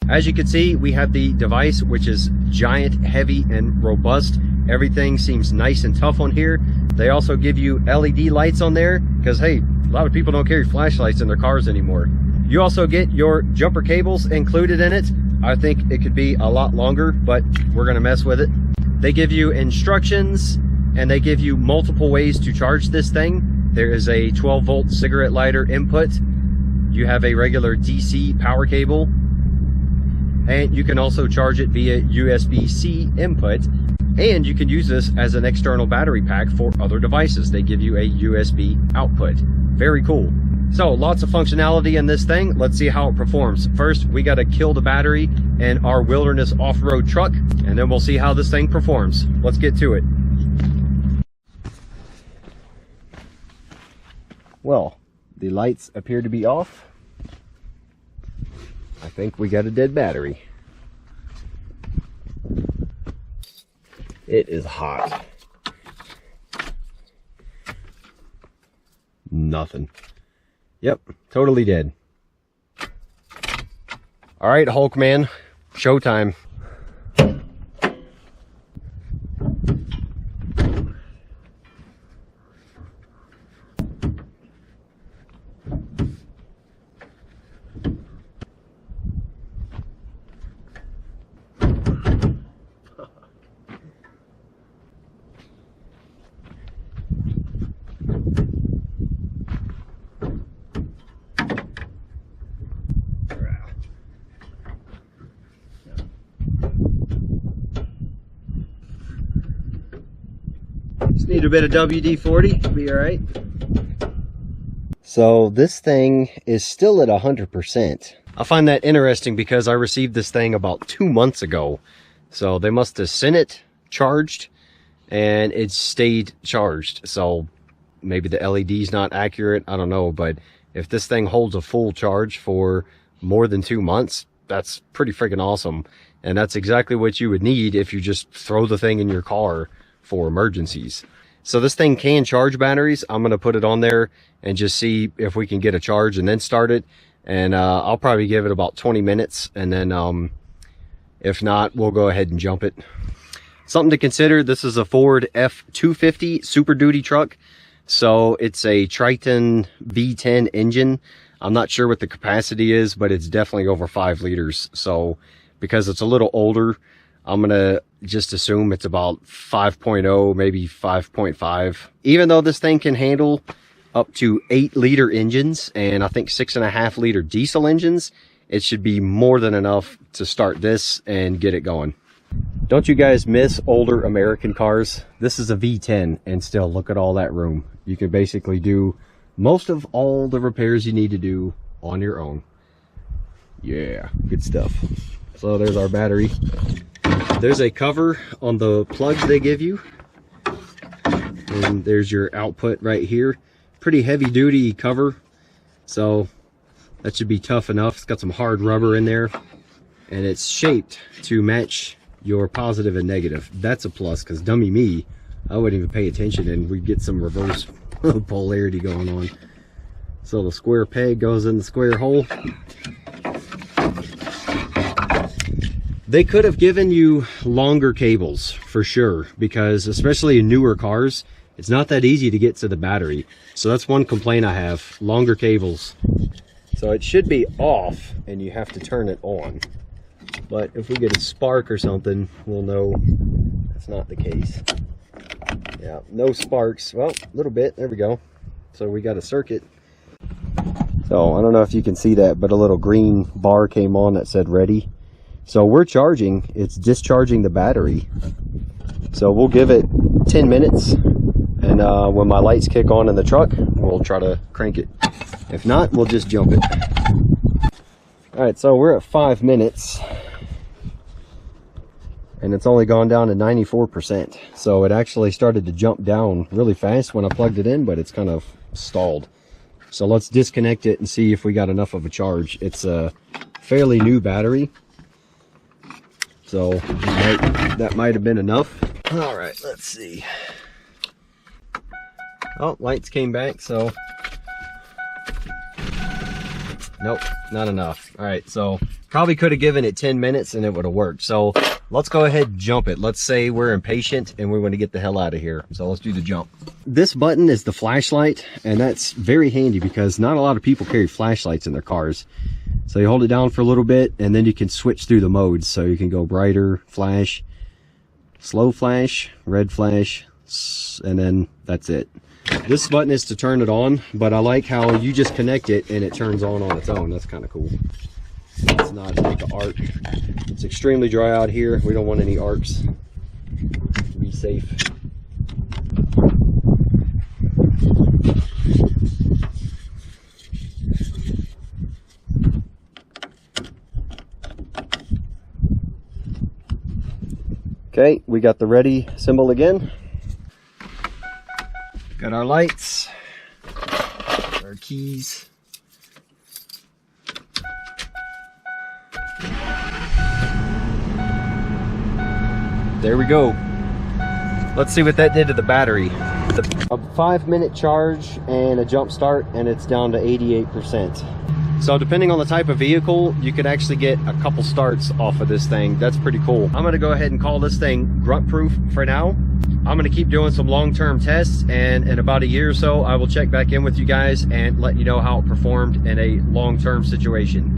As you can see, we have the device, which is giant, heavy, and robust. Everything seems nice and tough on here. They also give you LED lights on there because, hey, a lot of people don't carry flashlights in their cars anymore. You also get your jumper cables included in it. I think it could be a lot longer, but we're gonna mess with it. They give you instructions and they give you multiple ways to charge this thing. There is a 12-volt cigarette lighter input. You have a regular DC power cable, and you can also charge it via USB-C input, and you can use this as an external battery pack for other devices. They give you a USB output. Very cool. So lots of functionality in this thing. Let's see how it performs. First, we got to kill the battery in our wilderness off-road truck, and then we'll see how this thing performs. Let's get to it. Well, the lights appear to be off. I think we got a dead battery. It is hot. Nothing. Yep, totally dead. All right, Hulkman, showtime. Just need a bit of WD-40, be all right. So this thing is still at 100%. I find that interesting because I received this thing about 2 months ago. So they must have sent it charged and it stayed charged. So maybe the LED's not accurate, I don't know. But if this thing holds a full charge for more than 2 months, that's pretty freaking awesome. And that's exactly what you would need if you just throw the thing in your car for emergencies. So this thing can charge batteries. I'm going to put it on there and just see if we can get a charge and then start it. And I'll probably give it about 20 minutes. And then if not, we'll go ahead and jump it. Something to consider, this is a Ford F-250 Super Duty truck. So it's a Triton V10 engine. I'm not sure what the capacity is, but it's definitely over 5 liters. So because it's a little older, I'm gonna just assume it's about 5.0, maybe 5.5. Even though this thing can handle up to 8-liter engines and I think 6.5-liter diesel engines, it should be more than enough to start this and get it going. Don't you guys miss older American cars? This is a V10 and still look at all that room. You can basically do most of all the repairs you need to do on your own. Yeah, good stuff. So there's our battery. There's a cover on the plugs they give you. And there's your output right here. Pretty heavy duty cover. So that should be tough enough. It's got some hard rubber in there. And it's shaped to match your positive and negative. That's a plus, because dummy me, I wouldn't even pay attention and we'd get some reverse polarity going on. So the square peg goes in the square hole. They could have given you longer cables for sure, because especially in newer cars, it's not that easy to get to the battery. So that's one complaint I have, longer cables. So it should be off and you have to turn it on. But if we get a spark or something, we'll know that's not the case. Yeah, no sparks. Well, a little bit, there we go. So we got a circuit. So I don't know if you can see that, but a little green bar came on that said ready. So we're charging, it's discharging the battery. So we'll give it 10 minutes. And when my lights kick on in the truck, we'll try to crank it. If not, we'll just jump it. All right, so we're at 5 minutes. And it's only gone down to 94%. So it actually started to jump down really fast when I plugged it in, but it's kind of stalled. So let's disconnect it and see if we got enough of a charge. It's a fairly new battery. So that might have been enough. All right, let's see. Oh, lights came back, so Nope, not enough. All right, so probably could have given it 10 minutes and it would have worked. So let's go ahead and jump it. Let's say we're impatient and we want to get the hell out of here. So let's do the jump. This button is the flashlight, and that's very handy because not a lot of people carry flashlights in their cars. So you hold it down for a little bit and then you can switch through the modes. So you can go brighter, flash, slow flash, red flash, and then that's it. This button is to turn it on, but I like how you just connect it and it turns on its own. That's kind of cool. It's not like an arc. It's extremely dry out here. We don't want any arcs. Be safe. Okay, we got the ready symbol again. Got our lights, our keys. There we go. Let's see what that did to the battery. A 5-minute charge and a jump start, and it's down to 88%. So depending on the type of vehicle, you could actually get a couple starts off of this thing. That's pretty cool. I'm gonna go ahead and call this thing grunt proof for now. I'm gonna keep doing some long-term tests, and in about a year or so, I will check back in with you guys and let you know how it performed in a long-term situation.